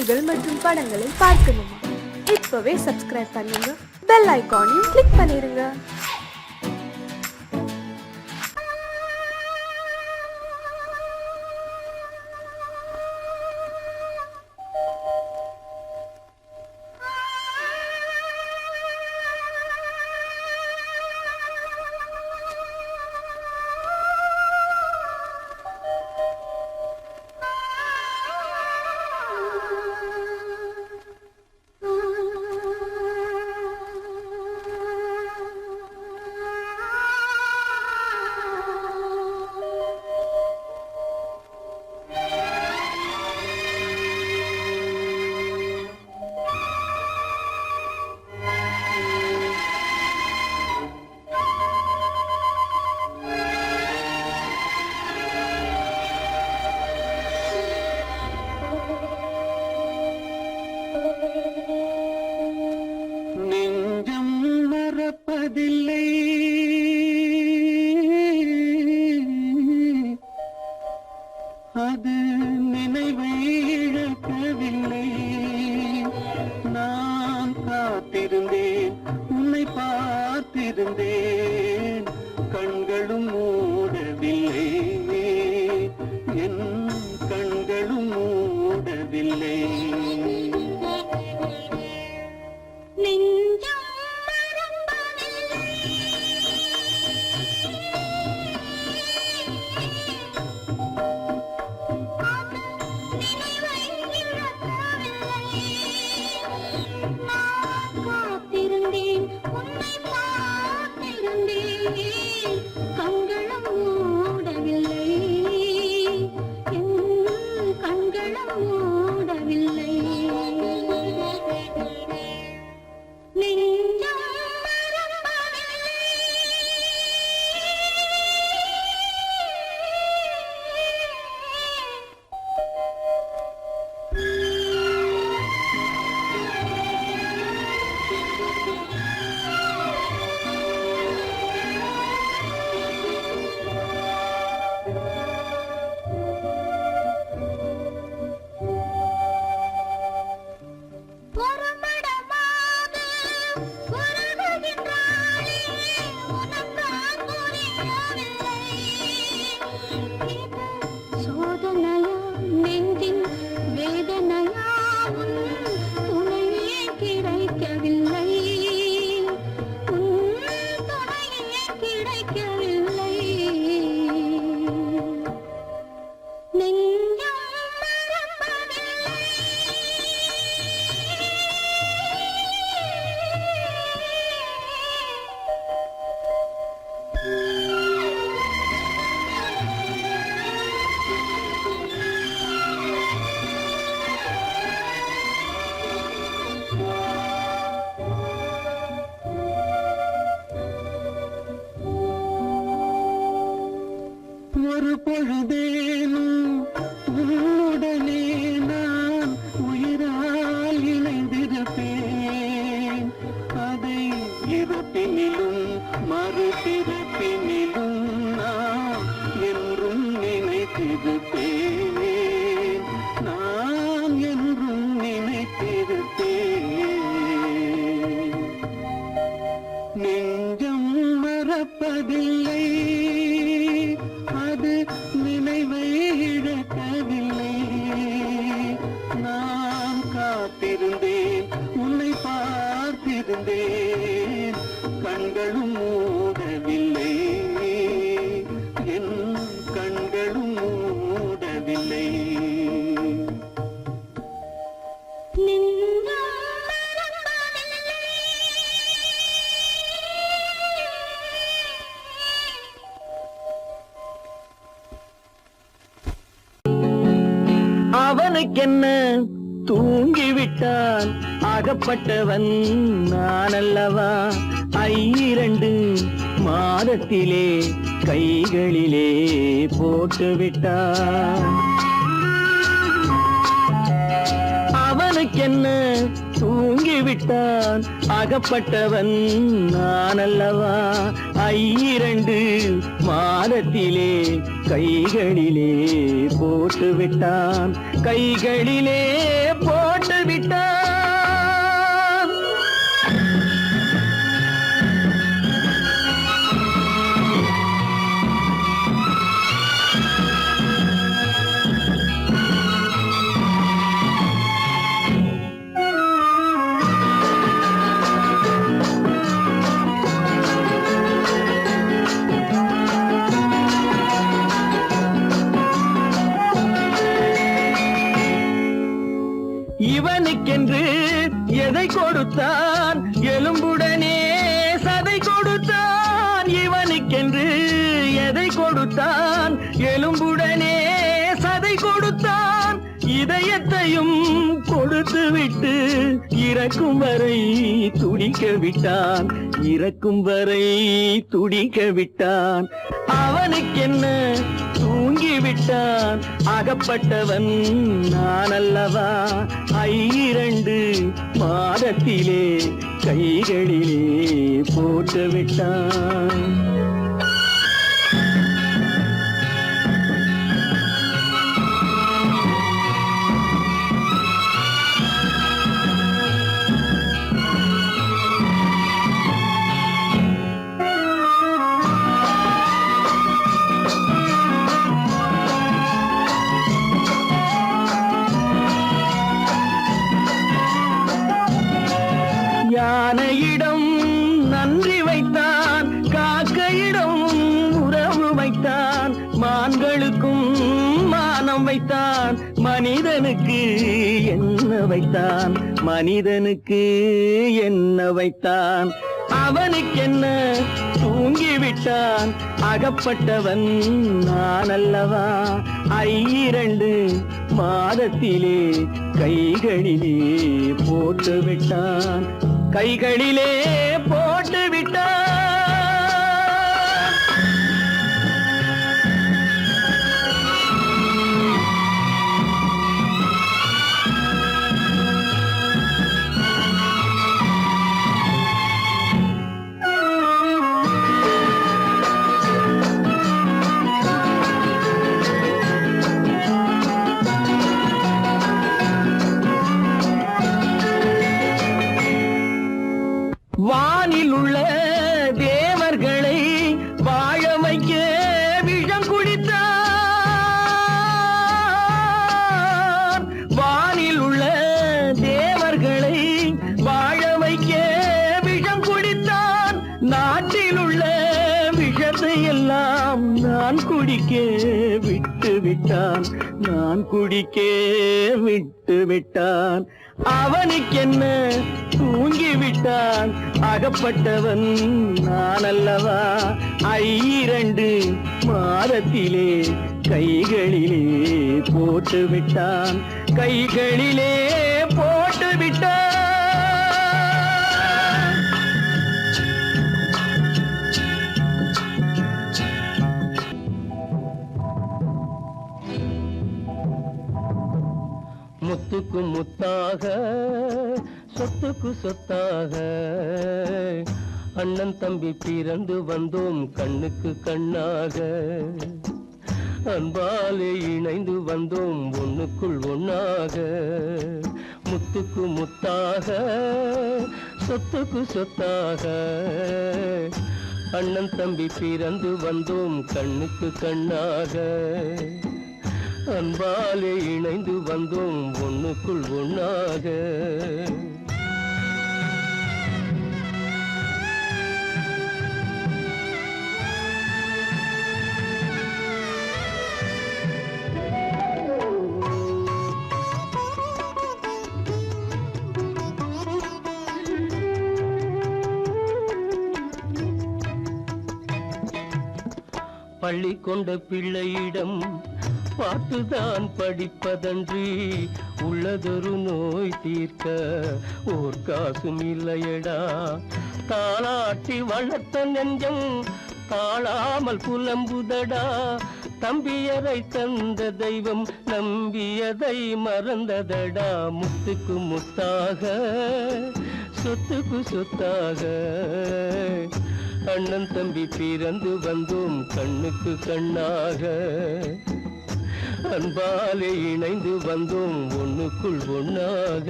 பாடல்கள் மற்றும் படங்களை பார்க்கணுமா? இப்பவே சப்ஸ்கிரைப் பண்ணுங்க, பெல் ஐகானையும் கிளிக் பண்ணிருங்க. நெஞ்சம் மறப்பதில்லை, அது நினைவை இழக்கவில்லை. நான் காத்திருந்தேன், உன்னை பார்த்திருந்தேன், கண்களும் மூடவில்லை, என் கண்களும் மூடவில்லை. ஒரு பொழுதேனும் உன்னுடனே நான் உயிரால் இணைந்திருப்பேன். அதை இருப்பினிலும் மறுபிறப்பினிலும் நான் என்றும் நினைத்திருப்பேன், நான் என்றும் நினைத்திருப்பேன். நெஞ்சம் மறப்பதில்லை, அது நினைவை இழக்கவில்லை. நான் காத்திருந்தேன், உன்னை பார்த்திருந்தேன், கண்களும் மூடவில்லை, என் கண்களும் மூடவில்லை. அவனுக்கென்ன தூங்கிவிட்டான், அகப்பட்டவன் நான் அல்லவா. 2 மாதத்திலே கைகளிலே போட்டுவிட்டான். அவனுக்கென்ன தூங்கிவிட்டான், அகப்பட்டவன் நான் அல்லவா. 2 மாதத்திலே கைகளிலே போட்டு விட்டான், கைகளிலே போட்டு இவனுக்கென்று எதை கொடுத்தான் எலும்புடனே சதை கொடுத்தான் இவனுக்கென்று எதை கொடுத்தான் எலும்புடனே சதை கொடுத்தான் இதயத்தையும் கொடுத்து விட்டு இறக்கும் வரை துடிக்க விட்டான் இறக்கும் வரை துடிக்க விட்டான் அவனுக்கென்ன தூங்கிவிட்டான் அகப்பட்டவன் நான் அல்லவா 2 மாதத்திலே கைகளிலே போட்டு விட்டான் யானையிடம் நன்றி வைத்தான் காக்கையிடம் உறவு வைத்தான் மான்களுக்கும் மானம் வைத்தான் மனிதனுக்கு என்ன வைத்தான் மனிதனுக்கு என்ன வைத்தான் அவனுக்கென்ன தூங்கிவிட்டான் அகப்பட்டவன் நான் அல்லவா 2 மாதத்திலே கைகளிலே போட்டு விட்டான் கைகளிலே போட்டு விட்டான் வானில் உள்ள தேவர்களை வாழ வைக்க விஷம் குடித்தான் வானில் உள்ள தேவர்களை வாழ வைக்க விஷம் குடித்தான் நாட்டில் உள்ள விஷத்தை எல்லாம் நான் குடிக்க விட்டு விட்டான் நான் குடிக்க விட்டு விட்டான் அவனுக்கென்ன தூங்கிவிட்டான் அகப்பட்டவன் நான் அல்லவா 2 மாதத்திலே கைகளிலே போட்டு விட்டான் கைகளிலே போட்டு விட்டான் முத்துக்கு முத்தாக சொத்துக்கு சொத்தாக அண்ணன் தம்பி பிறந்து வந்தோம் கண்ணுக்கு கண்ணாக அன்பாலே இணைந்து வந்தோம் ஒண்ணுக்குள் ஒண்ணாக முத்துக்கு முத்தாக சொத்துக்கு சொத்தாக அண்ணன் தம்பி பிறந்து வந்தோம் கண்ணுக்கு கண்ணாக அன்பாலே இணைந்து வந்தோம் ஒண்ணுக்குள் ஒண்ணாக பள்ளி கொண்ட பிள்ளையிடம் பாட்டுதான் படிப்பதன்றி உள்ளதொரு நோய் தீர்க்க ஓர் காசும் இல்லையடா தாளாட்டி வளர்த்த நெஞ்சம் தாழாமல் புலம்புதடா தம்பியரை தந்த தெய்வம் நம்பியதை மறந்ததடா முத்துக்கு முத்தாக சொத்துக்கு சொத்தாக அண்ணன் தம்பி பிறந்து வந்தோம் கண்ணுக்கு கண்ணாக அன்பாலே இணைந்து வந்தோம் ஒண்ணுக்குள் ஒண்ணாக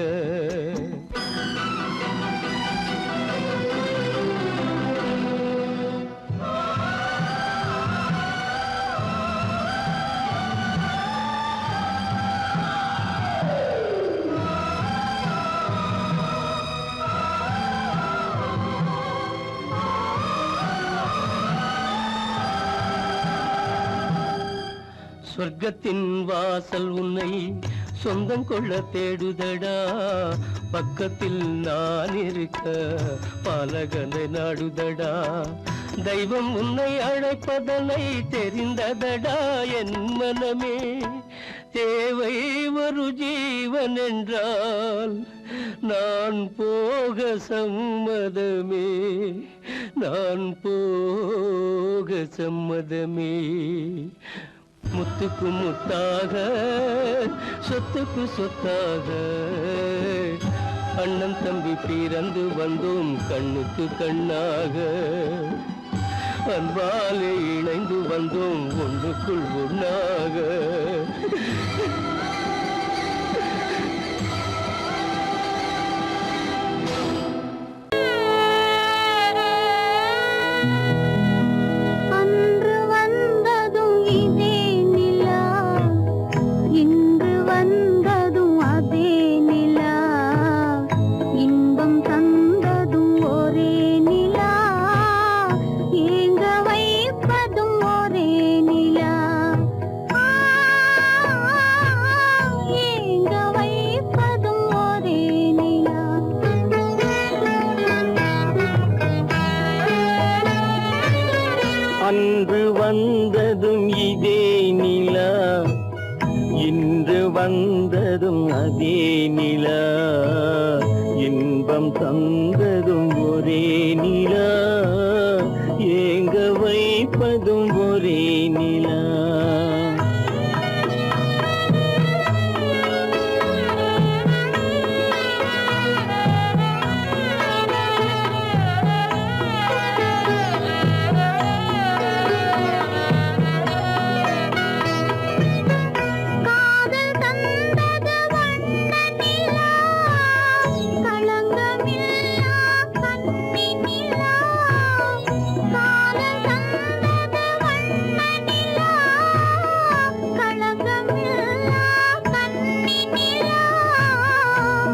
சொர்க்கத்தின் வாசல் உன்னை சொந்தம் கொள்ள தேடுதடா, பக்கத்தில் நான் இருக்க பாலகனை நாடுதடா. தெய்வம் உன்னை அழைப்பதனை தெரிந்ததடா என் மனமே. தேவை ஒரு ஜீவன் என்றால் நான் போக சம்மதமே, நான் போக சம்மதமே. முத்துக்கு முத்தாக, சொத்துக்கு சொத்தாக, அண்ணன் தம்பி பிறந்து வந்தோம் கண்ணுக்கு கண்ணாக. அன்பாலே இணைந்து வந்தோம் ஒன்றுக்குள் ஒன்றாக. அன்று வந்ததும் இதே நிலா, இன்று வந்ததும் அதே நிலா, இன்பம் தந்ததும் ஒரே நிலா, ஏங்க வைப்பதும் ஒரே நிலா.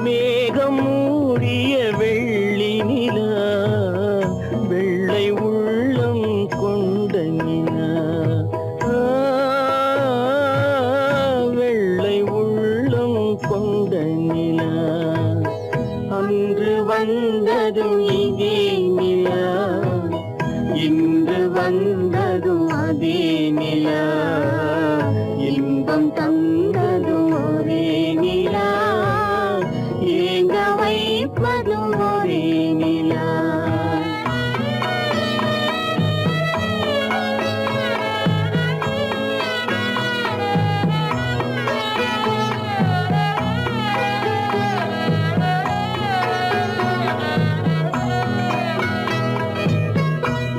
மேகம் மூடிய வெள்ளி நிலா, வெள்ளை உள்ளம் கொண்ட நிலா, வெள்ளை உள்ளம் கொண்ட நிலா. அன்று வந்ததும் இதே நிலா, இன்று வந்ததும் அதே நிலா, இன்பம் தந்ததும் ஒரே நிலா, ஏங்க வைப்பதும் ஒரே நிலா.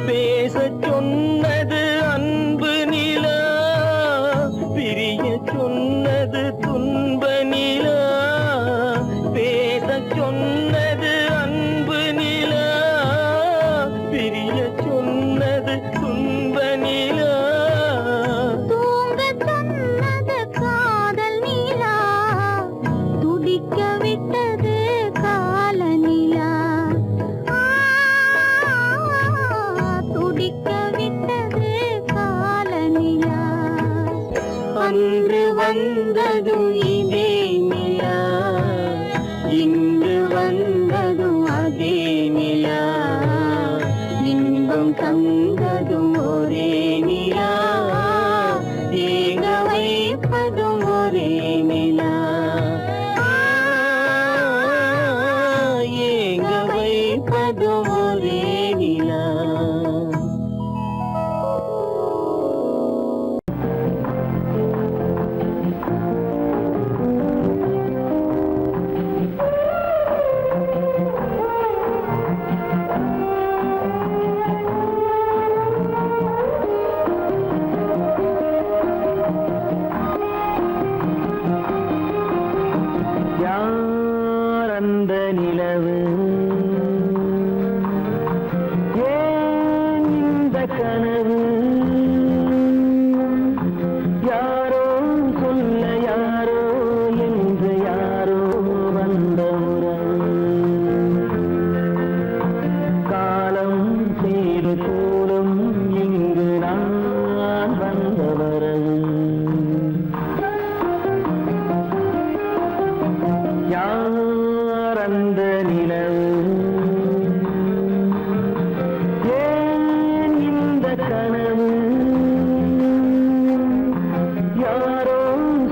பேசச் சொன்னது அன்பு நிலா, பிரிய சொன்னது துன்ப நிலா. பேசச் சொன்னது அன்பு நிலா, பிரிய சொன்னது துன்ப நிலா. தூங்கச் சொன்னது காதல் நிலா, துடிக்க விட்டது கால நிலா, துடிக்க விட்டது கால நிலா. அன்று வந்ததும் இதே நிலா, இன்று வந்ததும் அதே நிலா, இன்பம் தந்ததும் ஒரே நிலா, ஏங்க வைப்பதும் ஒரே நிலா, ஏங்க வைப்பதும் ஒரே நிலா. யார் அந்த நிலவு, ஏன் இந்த கனவு, யாரோ சொல்ல யாரோ என்று யாரோ வந்த உறவு, காலம் செய்து கூடும் இங்கு நான் வந்த வரவு. யார் அந்த நிலவு ஏன் இந்த கனவு யாரோ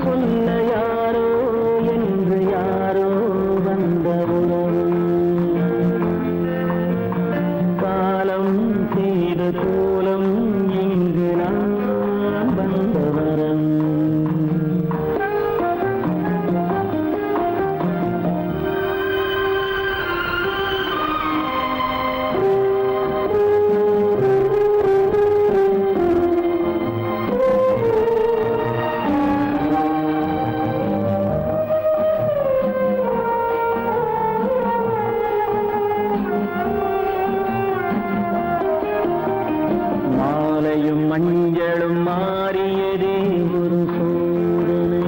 சொல்ல யாரோ என்று யாரோ வந்த உறவு காலம் செய்த கோலம் இங்கு நான் வந்த வரம் மாலையும் மஞ்சளும் மாறியதே ஒரு சோதனை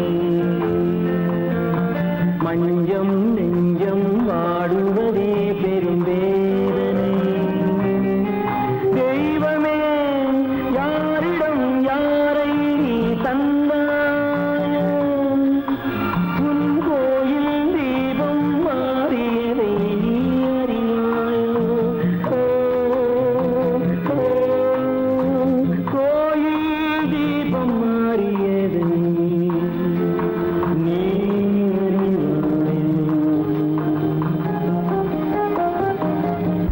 மஞ்சம் நெஞ்சம் வாடுவதே பெரும் வேதனை தெய்வமே யாரிடம் யாரை நீ தந்தாயோ உன் கோயில் தீபம் மாறியதை நீ அறியாயோ கோயில் தீபம் மாறியதை நீ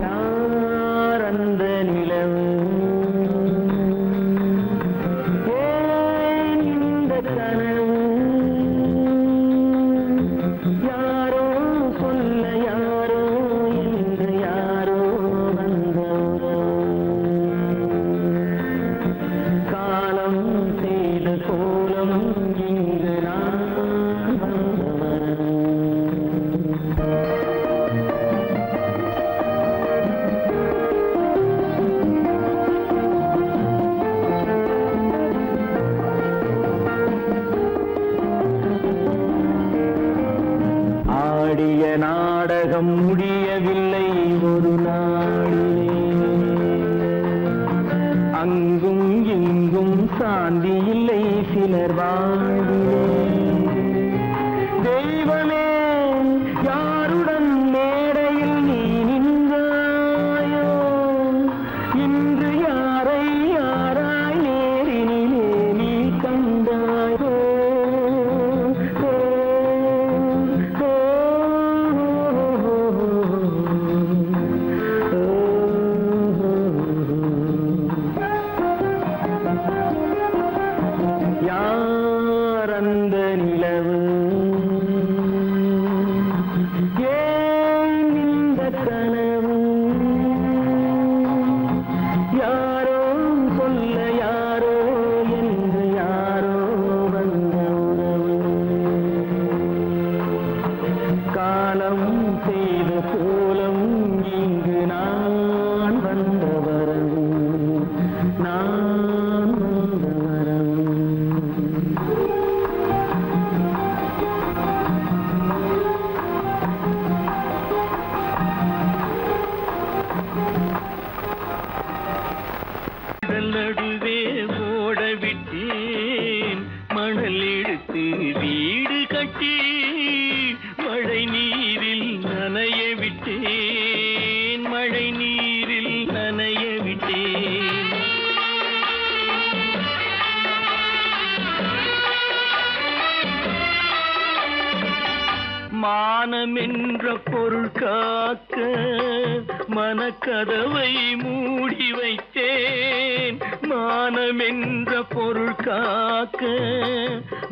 யார் அந்த நிலவு ஏன் இந்த கனவு யாரோ சொல்ல யாரோ என்று யாரோ வந்த காலம் செய்த கோலம் இங்கு நான் வந்தவன் ஆடிய நாடகம் முடியவில்லை ஒரு நாளிலே அங்கும் இங்கும் சாந்தி இல்லை சிலர் வாழ்விலே தெய்வமே யாருடன் மேடையில் நீ நின்றாயோ இன்று யாரை யாராய் நேரினிலே நீ கண்டாயோ யார் அந்த நிலவு ஏன் இந்த கனவு யாரோ சொல்ல யாரோ என்று யாரோ வந்த உறவு காலம் செய்த கோலம் இங்கு நான் வந்த வரவு நான் வந்த வரவு கடல் நடுவே ஓட விட்டேன் மணல் எடுத்து வீடு கட்டி மழை நீரில் நனைய விட்டேன் மழை நீரில் நனைய விட்டேன் மானம் என்ற பொருள் காக்க மனக்கதவை மூடி வைத்தேன் மானம் என்ற பொருள் காக்க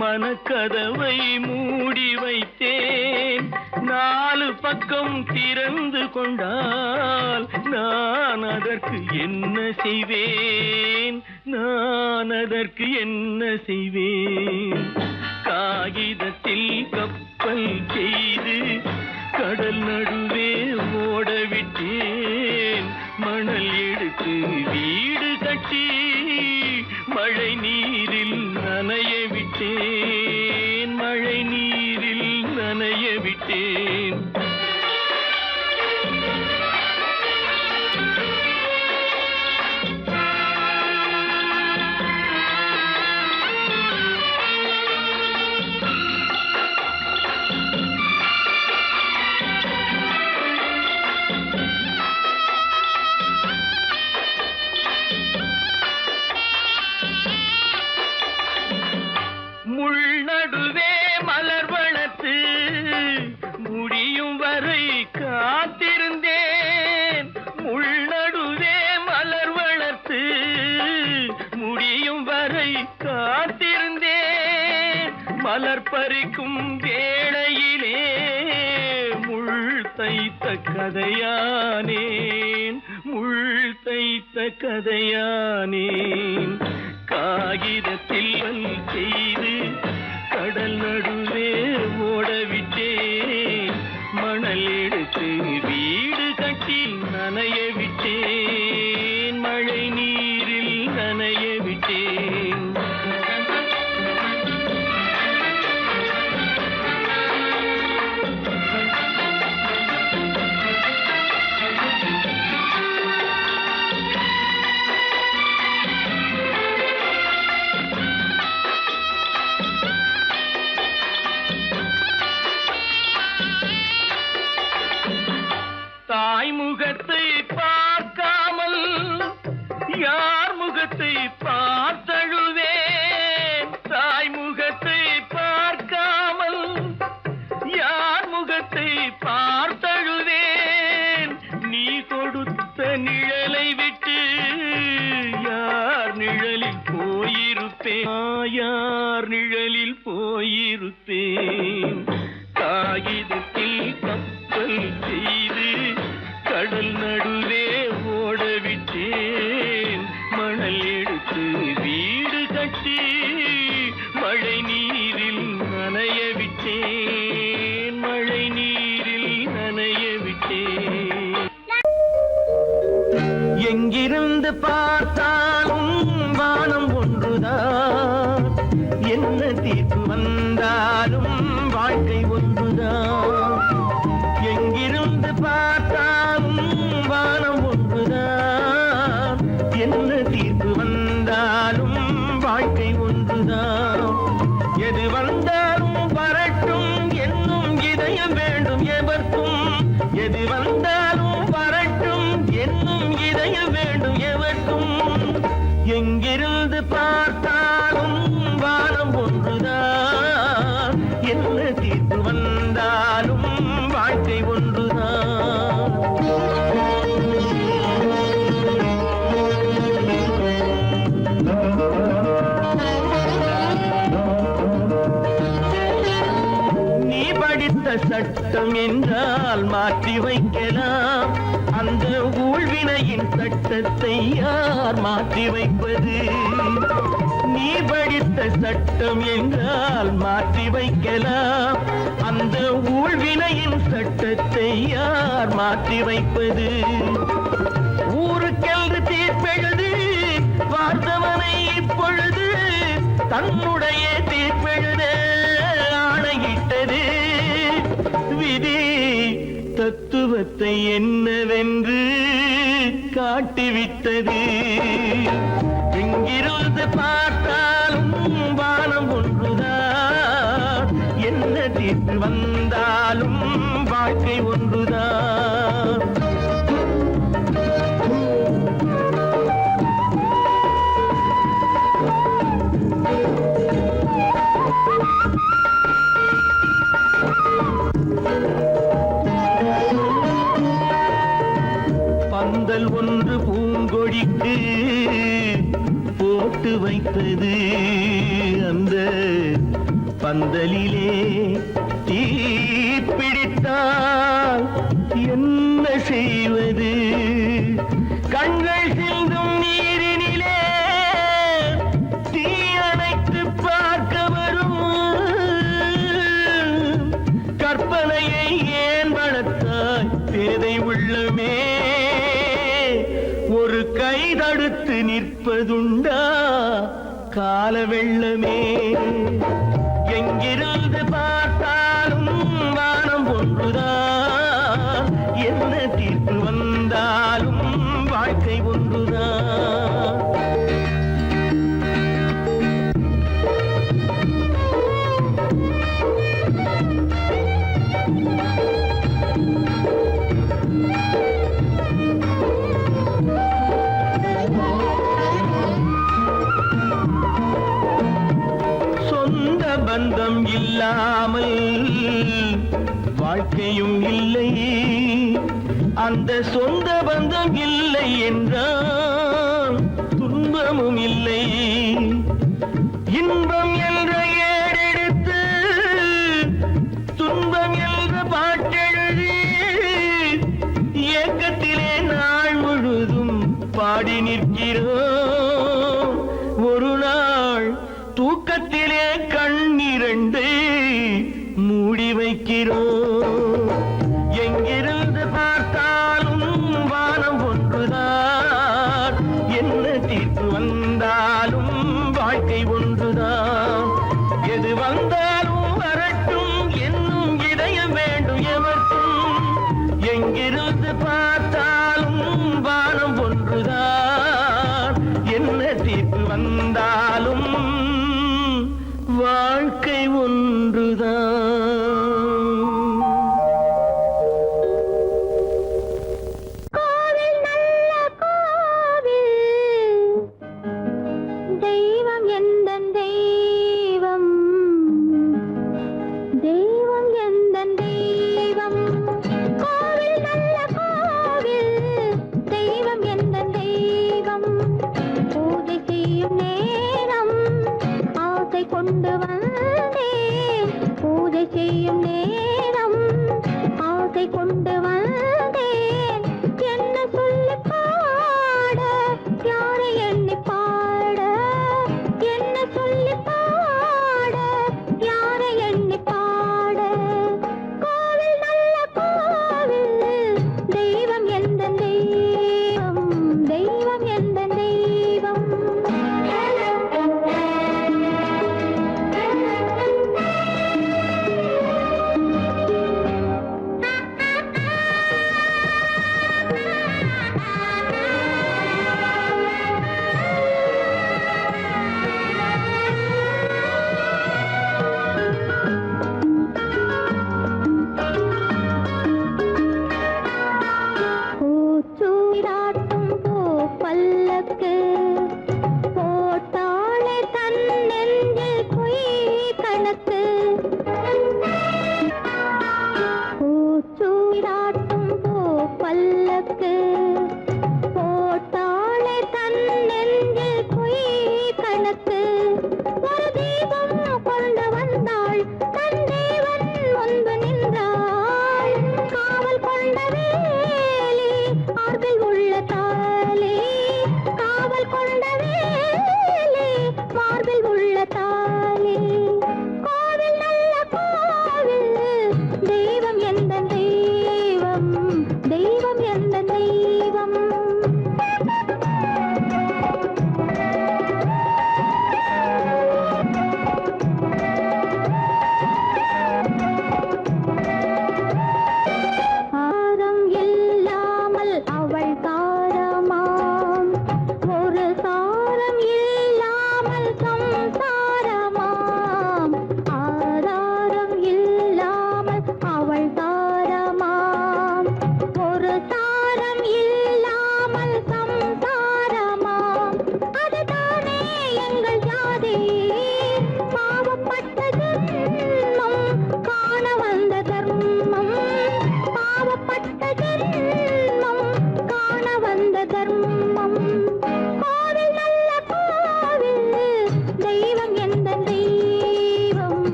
மனக்கதவை மூடி வைத்தேன் நாலு பக்கம் திறந்து கொண்டால் நான் அதற்கு என்ன செய்வேன் நான் அதற்கு என்ன செய்வேன் காகிதத்தில் கப்பல் செய்து கடல் நடுவே ஓட விட்டேன் மணல் எடுத்து வீடு கட்டி மழை நீரில் நனைய விட்டேன் மழை நீரில் நனைய விட்டேன் பறிக்கும் வேளையிலே முள் தைத்த கதையானேன், முள் தைத்த கதையானேன். காகிதத்தில் செய்து கடல் நடுவே ஓடவிட்டேன், மணல் எடுத்து வீடு கட்டி நனைய விட்டேன், மழை நீரில் நனைய விட்டேன். தாய் முகத்தை பார்க்காமல் யார் முகத்தை பார்த்தழுவேன், தாய் முகத்தை பார்க்காமல் யார் முகத்தை பார்த்தழுவேன். நீ கொடுத்த நிழலை விட்டு யார் நிழலில் போயிருப்பேன், யார் நிழலில் போயிருப்பேன். காகிதத்தில் கப்பல் செய்து கடல் நடுவே ஓடவிட்டேன், மணல் எடுத்து வீடு கட்டி மழை நீரில் நனைய விட்டேன், மழை நீரில் நனைய விட்டேன். எங்கிருந்து பார்த்தாலும் வானம் ஒன்றுதான், என்ன தீர்ப்பு வந்தாலும் வாழ்க்கை ஒன்றுதான். எங்கிருந்து பார்த்தாலும் வானம் ஒன்றுதான், என்ன தீர்ப்பு வந்தாலும் வாழ்க்கை ஒன்றுதான். எது வந்தாலும் வரட்டும் என்னும் இதயம் வேண்டும் எவர்க்கும், எது வந்தாலும் வரட்டும் என்னும் இதயம் வேண்டும் எவர்க்கும். எங்கிருந்து பார்த்தாலும் வானம் ஒன்றுதான், என்ன தீர்ப்பு வந்தாலும் வாழ்க்கை ஒன்றுதான். நீ படித்த சட்டம் என்றால் மாற்றி வைக்கலாம், அந்த ஊழ்வினையின் சட்டத்தை யார் மாற்றி வைப்பது? நீ படித்த சட்டம் என்றால் மாற்றி வைக்கலாம், அந்த ஊழ்வினையின் சட்டத்தை யார் மாற்றி வைப்பது? ஊருக்கென்று தீர்ப்பெழுது பார்த்தவனை இப்பொழுது தன்னுடைய தீர்ப்பெழுத ஆணையிட்டது விதி. தத்துவத்தை என்னவென்று காட்டிவிட்டது. எங்கிருந்து பார்த்தாலும் வானம் ஒன்றுதான், என்ன தீர்ப்பு வந்தாலும் வாழ்க்கை ஒன்றுதான். பந்தல் ஒன்று பூங்கொடிக்கு போட்டு வைத்தது, அந்த பந்தலிலே தீ பிடித்தால் என்ன செய்வது? கண்கள் சிந்தும் நீரினிலே தீ அணைத்து பார்க்க வரும் கற்பனையை ஏன் வளர்த்தாய் பேதை உள்ளமே? ஒரு கை தடுத்து நிற்பதுண்டா கால வெள்ளமே? எங்கிருந்து பார்த்தாலும் வானம் ஒன்றுதான், என்ன தீர்ப்பு வந்தாலும் வாழ்க்கை ஒன்றுதான். பந்தம் இல்லாமல் வாழ்க்கையும் இல்லை, அந்த சொந்த பந்தம் இல்லை என்றால் துன்பமும் இல்லை. இன்பம் என்ற ஏடெடுத்து எங்கிருந்து பார்த்தாலும் வானம் ஒன்றுதான், என்ன தீர்ப்பு வந்தாலும் வாழ்க்கை ஒன்றுதான். எது வந்தாலும் வரட்டும் என்னும் இதயம் வேண்டும் எவர்க்கும். எங்கிருந்து பார்த்தாலும் வானம் ஒன்றுதான், என்ன தீர்ப்பு வந்தாலும் வாழ்க்கை ஒன்றுதான்.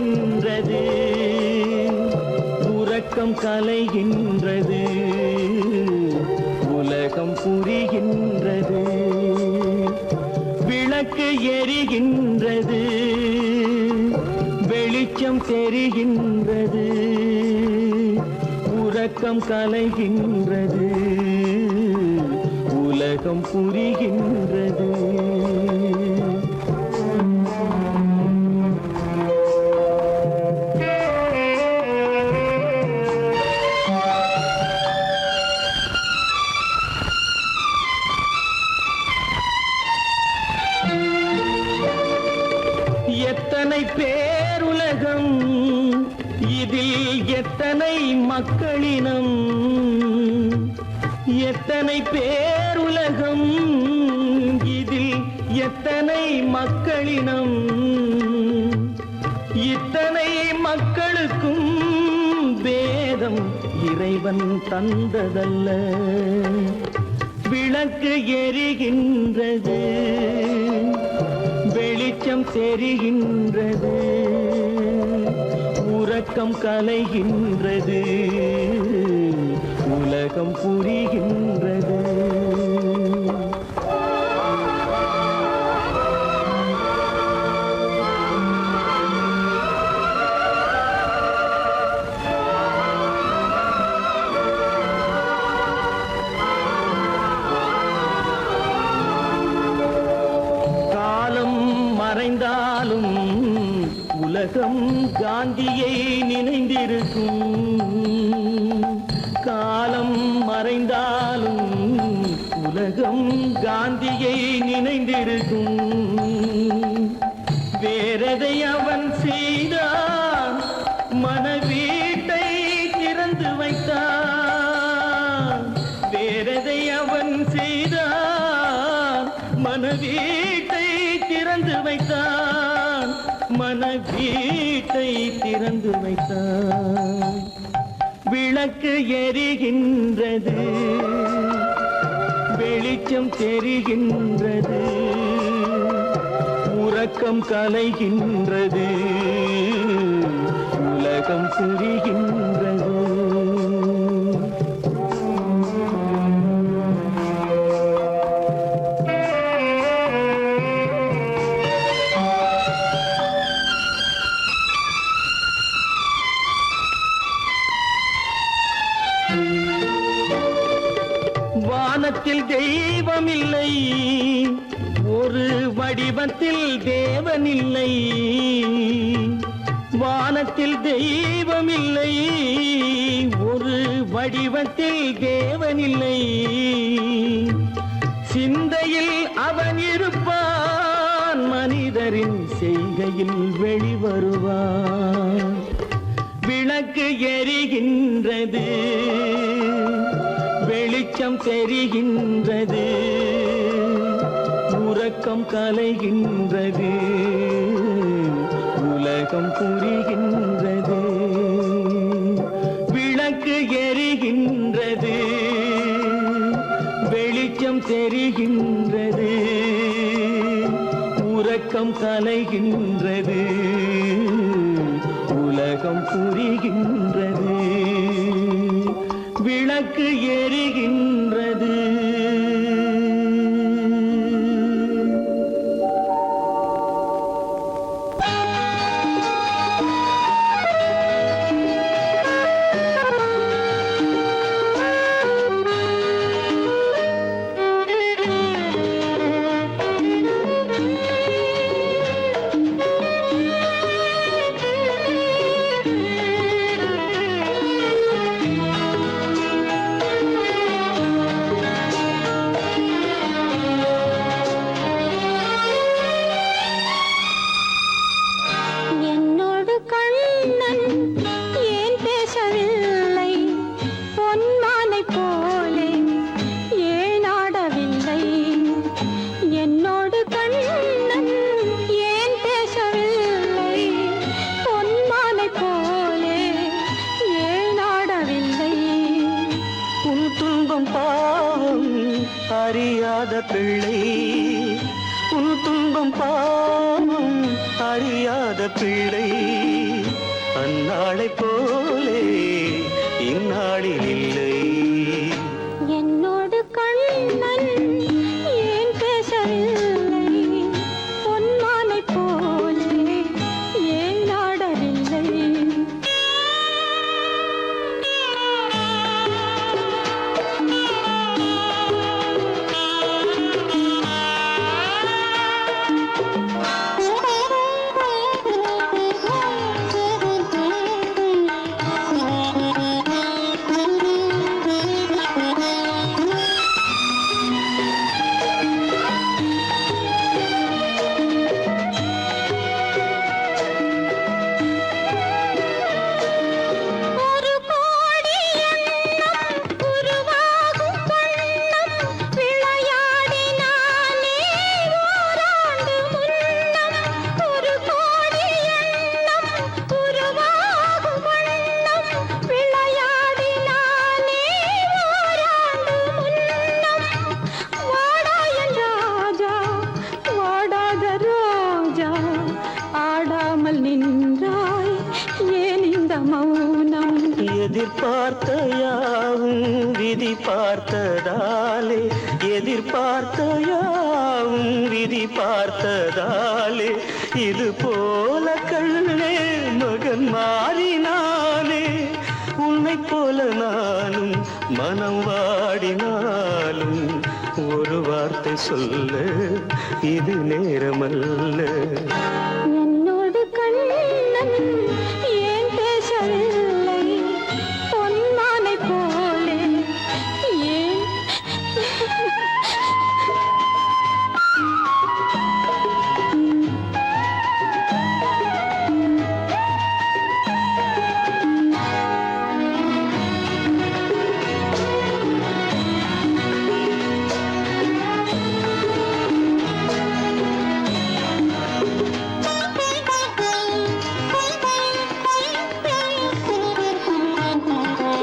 எரிகின்றது, உறக்கம் கலைகின்றது, உலகம் புரிகின்றது. விளக்கு எரிகின்றது, வெளிச்சம் தெரிகின்றது, உறக்கம் கலைகின்றது, உலகம் புரிகின்றது. எத்தனை பேருலகம், இதில் எத்தனை மக்களினம், எத்தனை பேருலகம், இதில் எத்தனை மக்களினம், இத்தனை மக்களுக்கும் வேதம் இறைவன் தந்ததல்ல. விளக்கு எரிகின்றது, வெளிச்சம் தெரிகின்றது, உறக்கம் கலைகின்றது, உலகம் புரிகின்றது. மறைந்தாலும் உலகம் காந்தியை நினைந்திருக்கும், காலம் மறைந்தாலும் உலகம் காந்தியை நினைந்திருக்கும். வேறதை அவன் செய்தான், மனவீட்டை திறந்து வைத்தான். வேறதை அவன் செய்தான், மனவீட்டை திறந்து வைத்தான், மனவீட்டை திறந்து வைத்தான். விளக்கு எரிகின்றது, வெளிச்சம் தெரிகின்றது, உறக்கம் கலைகின்றது, உலகம் புரிகின்றது. வானத்தில் தெய்வமில்லை, ஒரு வடிவத்தில் தேவனில்லை. வானத்தில் தெய்வமில்லை, ஒரு வடிவத்தில் தேவனில்லை. சிந்தையில் அவன் இருப்பான், மனிதரின் செய்கையில் வெளிவருவான். விளக்கு எரிகின்றது, வெளிச்சம் தெரிகின்றது, உறக்கம் கலைகின்றது, உலகம் புரிகின்றது. விளக்கு எரிகின்றது, வெளிச்சம் தெரிகின்றது, உறக்கம் கலைகின்றது, உலகம் புரிகின்றது. விளக்கு எரிகின்றது. அறியாத பிள்ளை, உன் துன்பம் பாவம் அறியாத பிள்ளை. நாளை போலே இந்நாளில் இல்லை. என்னோடு கண்ணன் ஏன் பேசவில்லை? பொன்மானை போலே ஏன் நாடவில்லை? ஒரு கோடி எண்ணம் உருவாகும் வண்ணம் விளையாடினானே ஓராண்டு முன்னம். ஒரு கோடி எண்ணம் உருவாகும் வண்ணம் விளையாடினானே ஓராண்டு முன்னம். வாடா என் ராஜா, வாடாத ரோஜா, ஆடாமல் நின்றாய் ஏன் இந்த மௌனம்? எதிர்பார்த்த யாவும் விதி பார்த்ததாலே, எதிர்பார்த்த யாவும் விதி பார்த்ததாலே, இது போல கண்ணே மகன் மாறினானே. உன்னை போல நானும் மனம் வாடினாலும் ஒரு வார்த்தை சொல்ல இது நேரமல்ல. என்னோடு கண்ணன் ஏன் பேசவில்லை? பொன்மானை போலே ஏன்?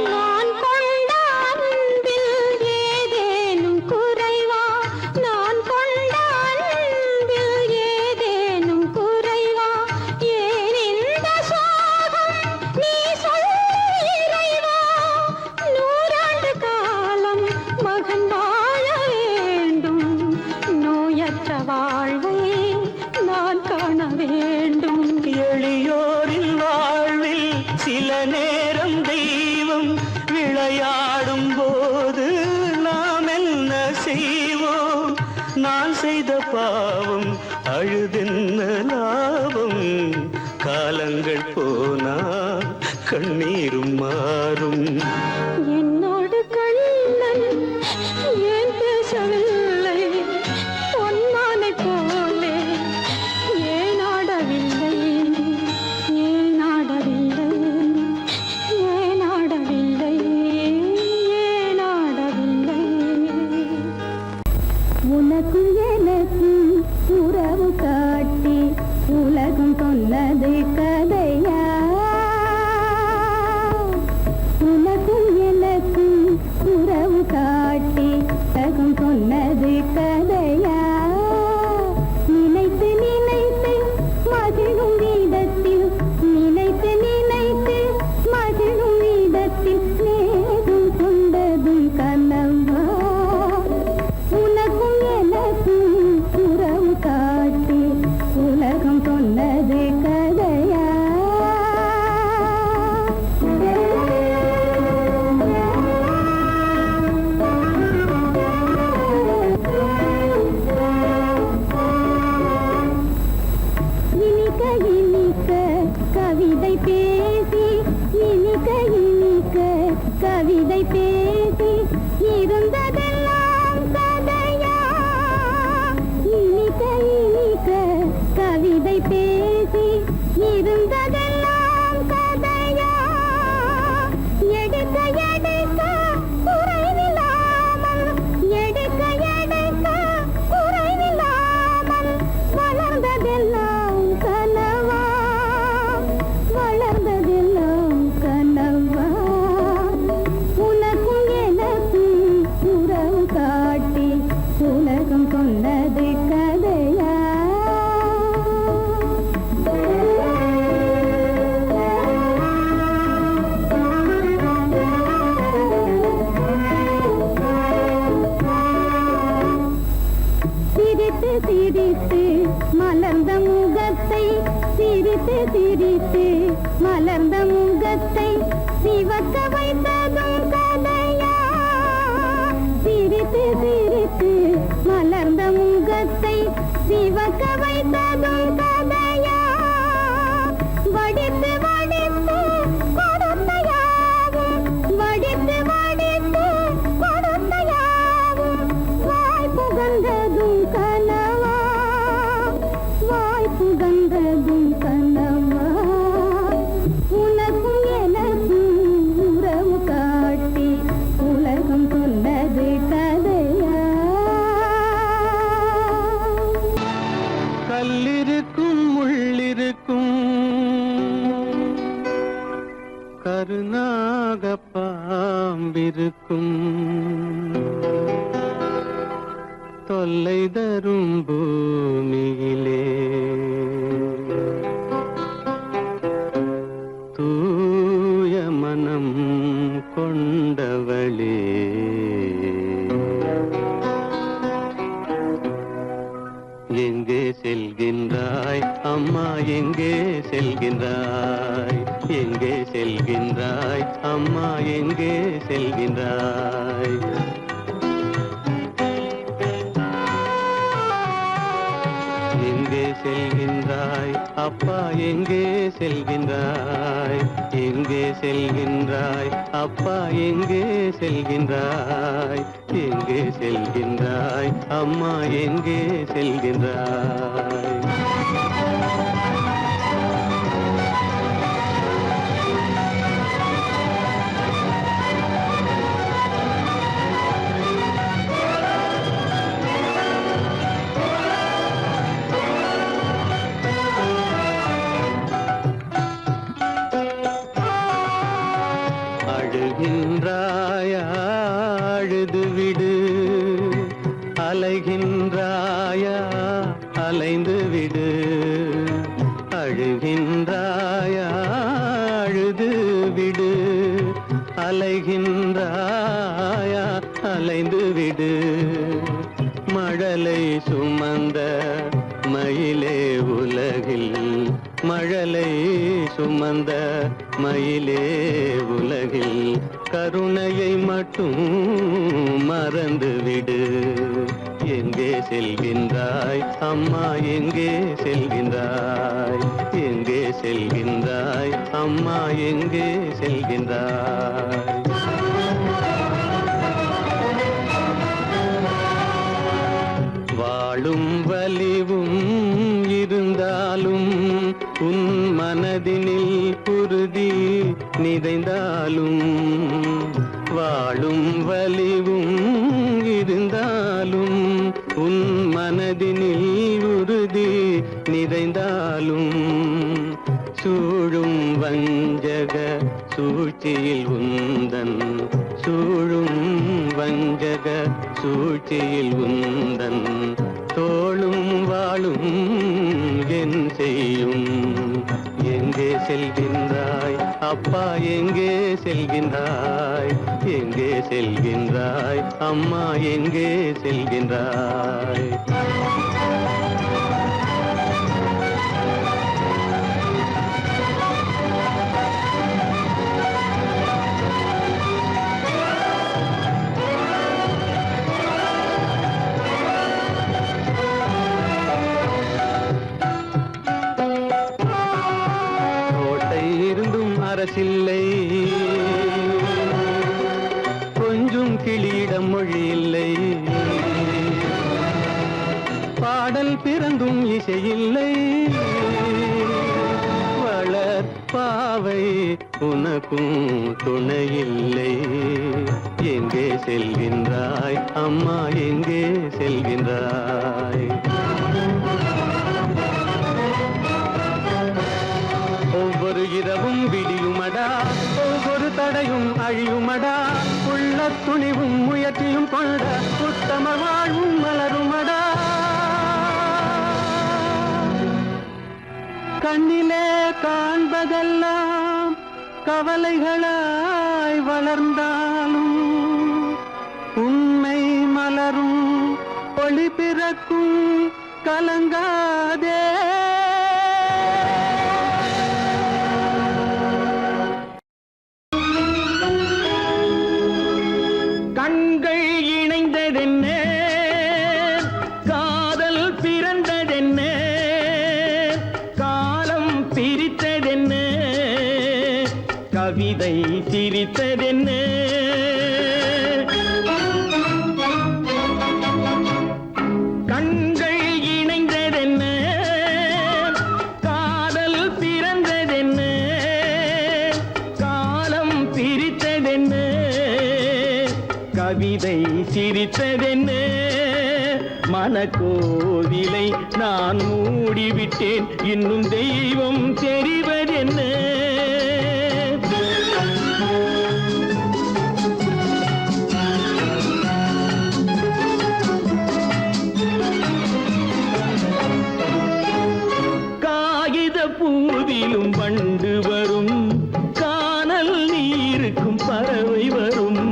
நான் கொண்ட அன்பில் ஏதேனும் குறைவா? நான் கொண்ட அன்பில் ஏதேனும் குறைவா? ஏன் இந்த சோகம் நீ சொல் இறைவா? நூறாண்டு காலம் மகன் வாழ வேண்டும், நோயற்ற வாழ்வை நான் காண வேண்டும். எளியோரின் வாழ்வில் சில நேரம் தெய்வம் விளையாடும் போது நாம் என்ன செய்வோம்? நான் செய்த பாவம் அழுதென்ன லாபம்? காலங்கள் போனால் கண்ணீரும் மாறும். என்னோடு கண்ணன் ஏன் பேசவில்லை? பொன்மானை போலே ஏன் ஆடவில்லை? ஏன் ஆடவில்லை? ஏன் ஆடவில்லை? ஏன் ஆடவில்லை? உனக்கும் எனக்கும் உறவு காட்டி உலகம் சொன்னது கதையா? உனக்கும் எனக்கும் உறவு காட்டி உலகம் சொன்னது கதையா? நினைத்து நினைத்து மகிழும் வீதத்தில், நினைத்து நினைத்து மகிழும் வீதத்தில் நேரும் கொண்டதும் கனவா? உனக்கும் எனக்கும் உறவு காட்டி உலகம் சொன்னது கதையா? இனிக்க இனிக்க கவிதை பேசி, இனிக்க இனிக்க கவிதை பேசி இருந்ததெல்லாம் கதையா? இனிக்க இனிக்க கவிதை பேசி இருந்ததெல்லாம் கதையா? எடுக்க எடுக்க குறைவில்லாமல், எடுக்க எடுக்க குறைவில்லாமல் வளர்ந்ததெல்லாம் கனவா? வளர்ந்ததெல்லாம் கனவா? உனக்கும் எனக்கும் மலர்ந்த முகத்தை சிவக்க வைத்ததும் கதையா சிரித்து சிரித்து மலர்ந்த முகத்தை சிவக்க வைத்ததும் கதையா வடித்து வடித்து கொடுத்தையாவும் வடித்து வடித்து கொடுத்தையாவும் வாய் புகந்ததும் கனவா வாய் புகந்ததும் கனவா உனக்கும் எனக்கும் உறவு காட்டி உலகம் சொன்னது கதையா கல்லிருக்கும் முள்ளிருக்கும் கருநாக பாம்பிருக்கும் தொல்லை தரும் பூமியிலே தூய மனம் கொண்டவளே எங்கே செல்கின்றாய் அம்மா எங்கே செல்கின்றாய் எங்கே செல்கின்றாய் அம்மா எங்கே செல்கின்றாய் எங்கே செல்கின்றாய் அப்பா எங்கே செல்கின்றாய் எங்கே செல்கின்றாய் அப்பா எங்கே செல்கின்றாய் எங்கே செல்கின்றாய் அம்மா எங்கே செல்கின்றாய் அழுகின்றாயா அழுது விடு அலைகின்றாயா அலைந்து விடு அழுகின்றாயா அழுது விடு அலைகின்றாயா அலைந்து விடு மழலை சுமந்த மயிலே உலகில் மழலை சுமந்த மயிலே உலகில் கருணையை மட்டும் மறந்துவிடு எங்கே செல்கின்றாய் அம்மா எங்கே செல்கின்றாய் எங்கே செல்கின்றாய் அம்மா எங்கே செல்கின்றாய் வாழும் வலிவும் இருந்தாலும் உன் மனதினில் குருதி நிறைந்தாலும் வாழும் வலிவும் இருந்தாலும் உன் மனதினில் உறுதி நிறைந்தாலும் சூழும் வஞ்சக சூழ்ச்சியில் உந்தன் சூழும் வஞ்சக சூழ்ச்சியில் உந்தன் தோளும் வாழும் என் செய்யும் எங்கே செல்கின்றாய் அப்பா எங்கே செல்கின்றாய் எங்கே செல்கின்றாய் அம்மா எங்கே செல்கின்றாய் அரசில்லை கொஞ்சம் கிளியிடம் மொழி இல்லை பாடல் பிறந்தும் இசையில்லை வளர் பாவை உனக்கும் துணையில்லை எங்கே செல்கின்றாய் அம்மா எங்கே செல்கின்றாய் ஒவ்வொரு இரவும் விடியுமடா ஒவ்வொரு தடையும் அழியுமடா உள்ள துணிவும் முயற்சியும் கொண்ட உத்தம வாழ்வும் மலருமடா கண்ணிலே காண்பதெல்லாம் கவலைகளாய் வளர்ந்தாலும் உண்மை மலரும் ஒளி பிறக்கும் கலங்காதே கவிதை சிரித்ததென்ன கண்கள் இணைந்ததென்ன காதல் பிறந்ததென்ன காலம் பிரித்ததென்ன கவிதை சிரித்ததென்ன மனக்கோவிலை நான் மூடிவிட்டேன் இன்னும் தெய்வம் தெரிவதென்ன காகித பூவிலும் வண்டு வரும் கானல் நீருக்கும் பறவை வரும்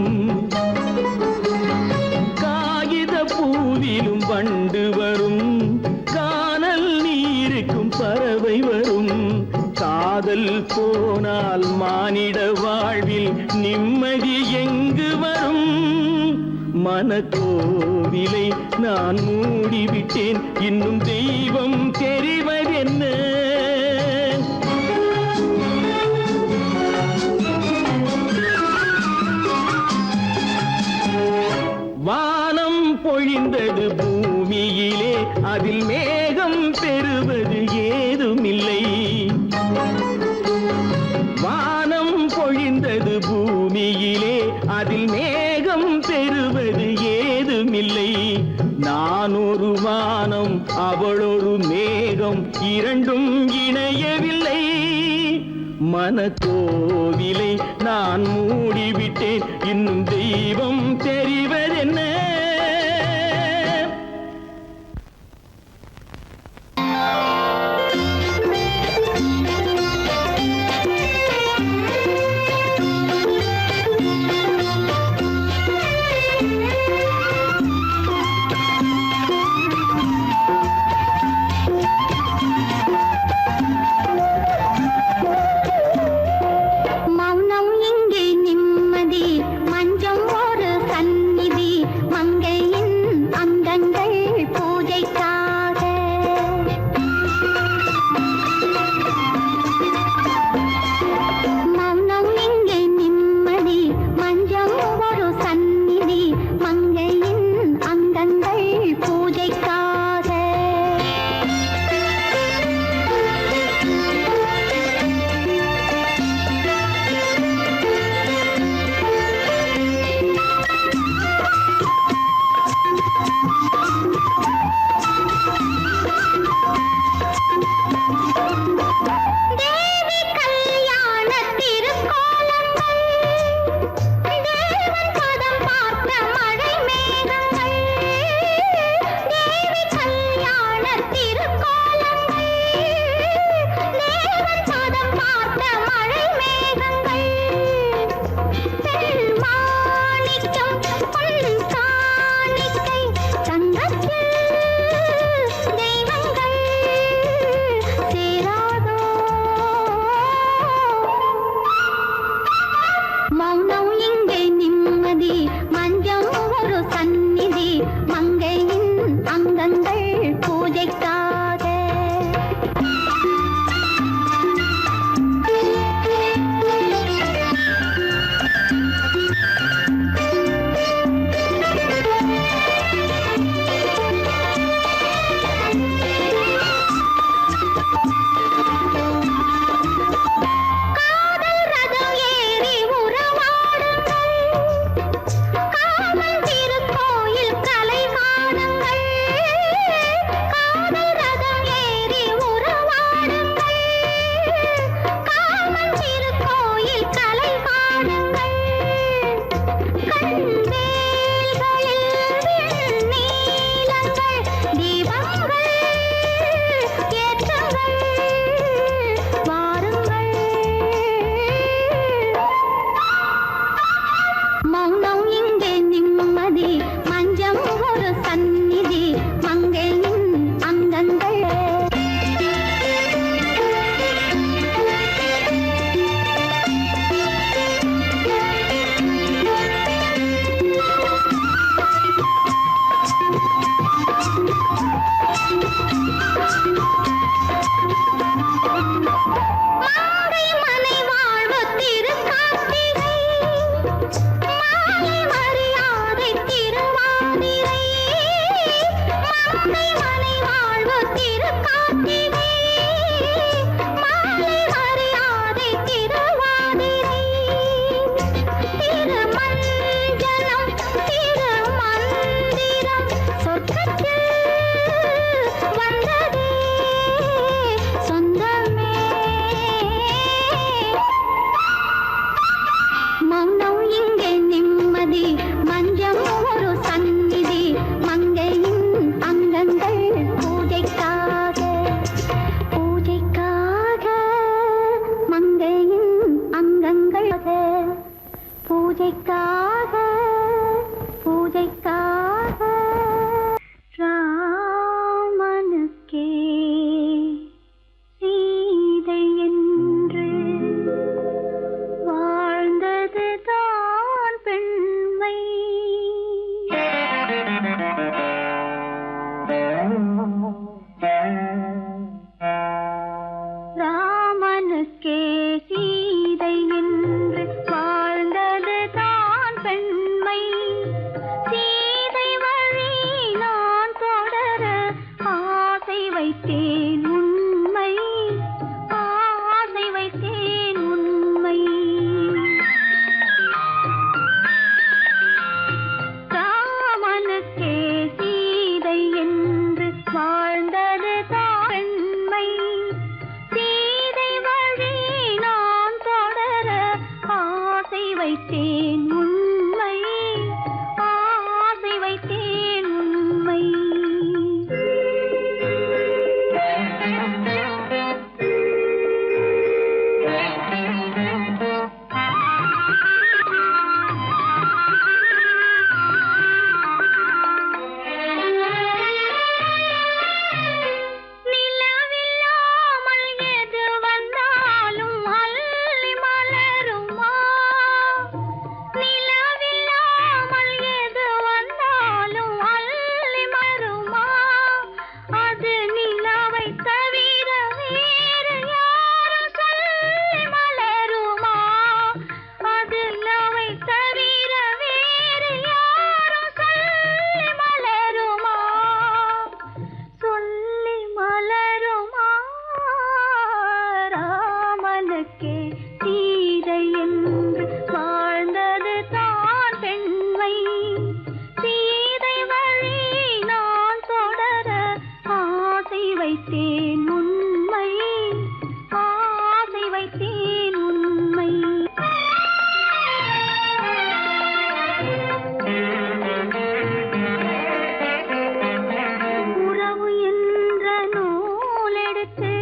பூவிலும் வண்டு வரும் கானல் நீருக்கும் பறவை வரும் காதல் போனால் மானிட வாழ்வில் நிம்மதி எங்கு வரும் மனக்கோவிலை நான் மூடிவிட்டேன் இன்னும் தெய்வம் தெரிவதென்ன வானம் பொழிந்தது பூமியிலே அதில் மேகம் பெறுவது ஏதுமில்லை வானம் பொழிந்தது பூமியிலே அதில் மேகம் பெறுவது ஏதுமில்லை நான் ஒரு வானம் அவளொரு மேகம் இரண்டும் இணையவில்லை மனக்கோவிலை நான் மூடிவிட்டேன் இன்னும் தெய்வம் தெரிவதென்ன மௌனம் இங்கே நிம்மதி மஞ்சம் ஒரு சந்நிதி மங்க பூஜைக்காக பூஜைக்காக ராமனுக்கே சீதை என்று வாழ்ந்தது தான் பெண்மை. ராமனுக்கே சீதை என்று வாழ்ந்தது தான் பெண்மை. சீதை வழி நான் தொடர ஆசை வைத்தேன் உண்மை, ஆசை வைத்தேன் உண்மை. ராமனுக்கே சீதை என்று வாழ்ந்தது தான் பெண்மை. சீதை வழி நான் தொடர ஆசை வைத்தேன் உண்மை, ஆசை வைத்தேன் உண்மை. நிலவில்லாமல் எது வந்தாலும் அள்ளி மலருமா? நிலவில்லாமல் எது வந்தாலும் அள்ளி மலருமா? அது நிலவை தவிர வேறு யாரும் சொல்லி மலருமா? அது நிலவை தவிர வேறு யாரும் சொல்லி மலருமா? சொல்லி மலருமா? ராமனுக்கே சீதை என்று வாழ்ந்தது தான் பெண்மை. சீதை வழி நான் தொடர ஆசை வைத்தேன் உண்மை, ஆசை வைத்தேன் உண்மை. உறவு என்ற நூலெடுத்து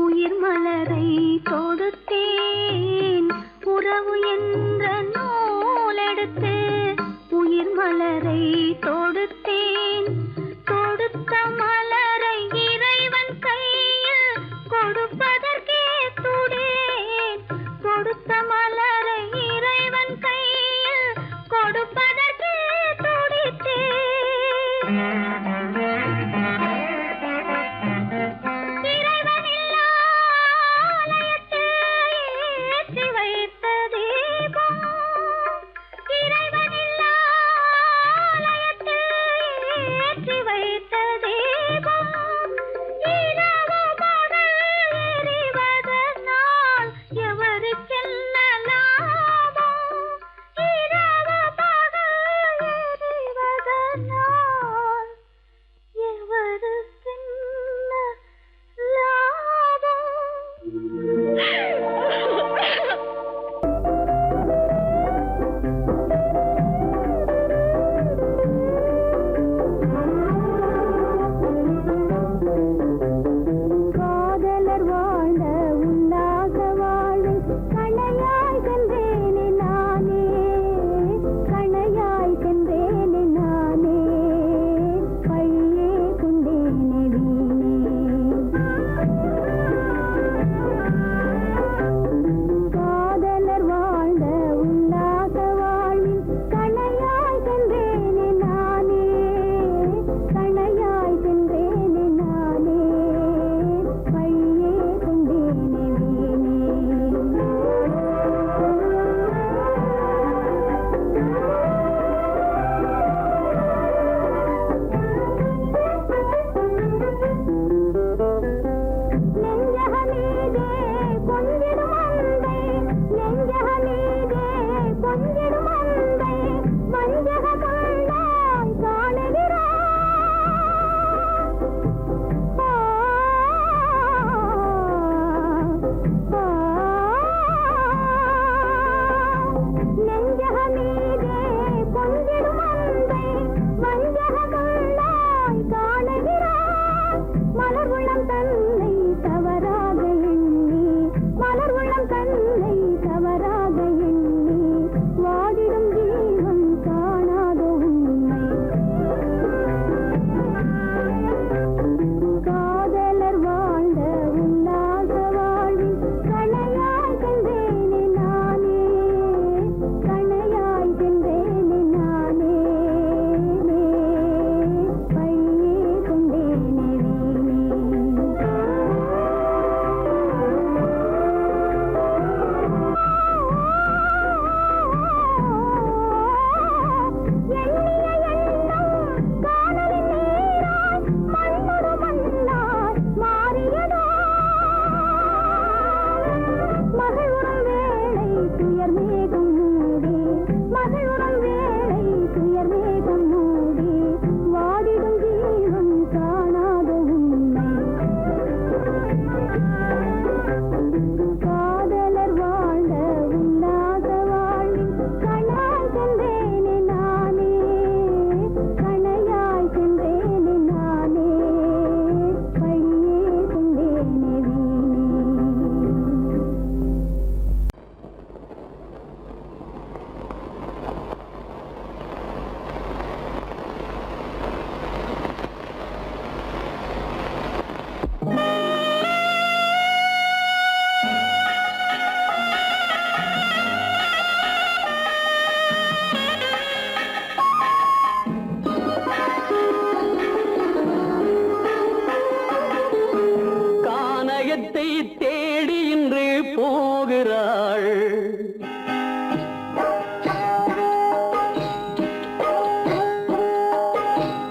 உயிர் மலரை தொடுத்தேன். உறவு என்ற நூலெடுத்து உயிர் மலரை தொடுத்தேன். தொடுத்த மலரை இறைவன் கையில் கொடுப்பதற்கே துடேன். கொடுத்த மலரை இறைவன் கையில் கொடுப்பதற்கே துடித்தேன். இறைவனில்லா ஆலயத்தில் ஏற்றி வைத்த தீபம். இறைவனில்லா ஆலயத்தில் ஏற்றி வைத்த தீபம். இரவு பகல் எரிவதனால் எவருக்கென்ன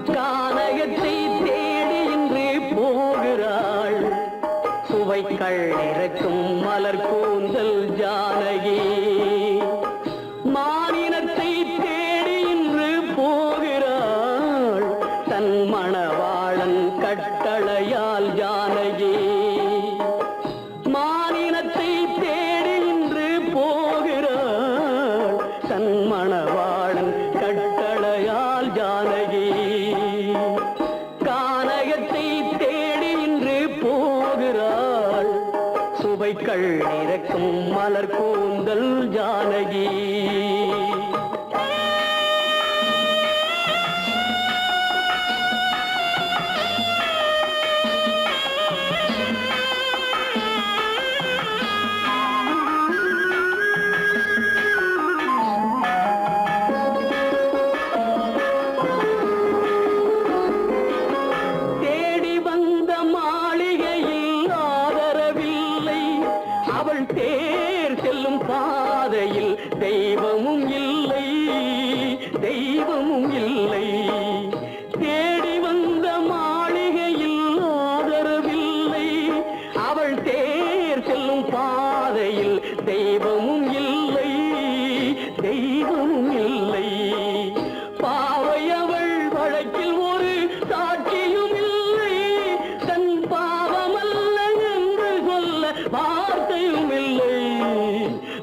கானகத்தை தேடி இன்று போகிறாள் சுவைக்கள் இறக்கும் மலர் கூந்தல் ஜானகி மானினத்தை தேடி இன்று போகிறாள் தன் மணவாளன் கட்டளையால் ஜானகி மானினத்தை தேடி இன்று போகிறாள் தன் மணவாளன் கட்டளையால் ஜானகி கானகத்தை தேடி இன்று போகிறாள் சுவைக்கள் இறக்கும் மலர் கூந்தல் ஜானகி தேடி வந்த மாளிகையில் ஆதரவில்லை அவள் தேர் செல்லும் பாதையில் தெய்வமும் இல்லை தெய்வமும் இல்லை தேடி வந்த மாளிகையில் ஆதரவில்லை அவள் தேர் செல்லும் பாதையில் தெய்வமும் இல்லை தெய்வமும் இல்லை பாவை அவள் வழக்கில் ஒரு சாட்சியும் இல்லை தன் பாவமல்ல என்று சொல்ல வார்த்தையும் இல்லை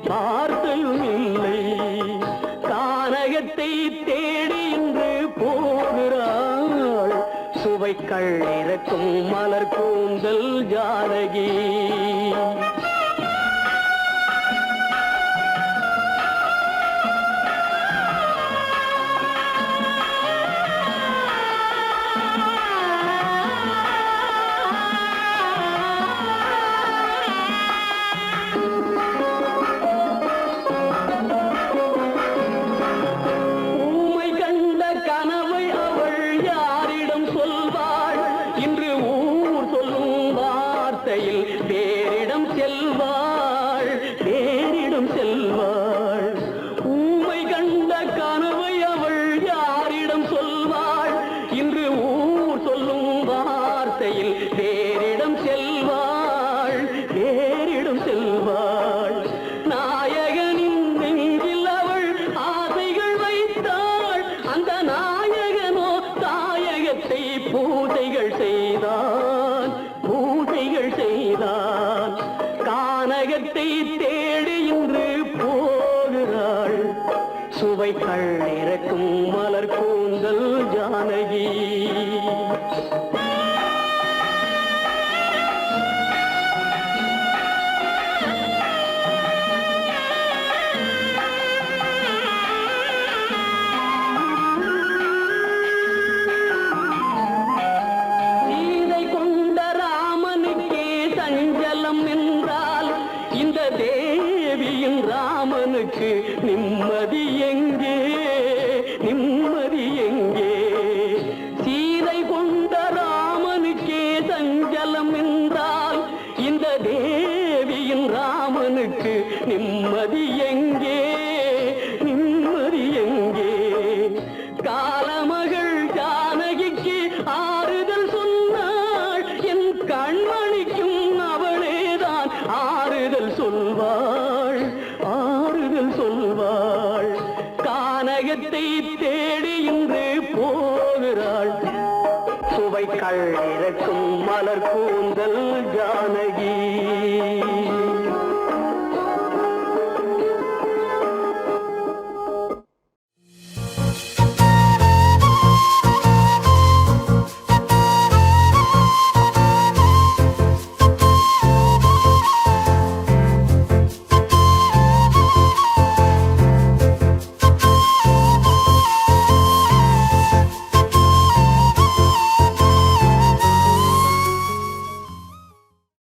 வார்த்தையும் இல்லை கானகத்தை தேடி இன்று போகிறாள் சுவைக்கள் இறக்கும் மலர் கூந்தல் ஜானகி ஊமை கண்ட கனவை அவள் யாரிடம் சொல்வாள் இன்று ஊர் சொல்லும் வார்த்தையில் வேறிடம் செல்வாள் வேறிடம் செல்வாள் ஊமை கண்ட கனவை அவள் யாரிடம் சொல்வாள் இன்று ஊர் சொல்லும் வார்த்தையில் வேறிடம் செல்வாள் வேறிடம் செல்வாள் நாயகனின் நெஞ்சில் அவள் ஆசைகள் வைத்தாள் அந்த நாயகனோ தாயகத்தை பூஜைகள் செய்தான் பூஜைகள் செய்தான் கானகத்தை தேடி இன்று போகிறாள் சுவைக்கள் இறக்கும் மலர் கூந்தல் ஜானகி சீதை கொண்ட ராமனுக்கே சஞ்சலம் என்றால் இந்த தேவியின் ராமனுக்கு நிம்மதி எங்கே நிம்மதி எங்கே சீதை கொண்ட ராமனுக்கே சஞ்சலம் என்றால் இந்த தேவியின் ராமனுக்கு நிம்மதி எங்கே நிம்மதி எங்கே காலமகள் ஜானகிக்கு ஆறுதல் சொன்னாள் என் கண்மணிக்கும் அவளேதான் ஆறுதல் சொல்வாள் ஆறுதல் சொல்வாள் கானகத்தை தேடி இன்று போகிறாள் சுவைக்கள் இறக்கும் மலர் கூந்தல் ஜானகி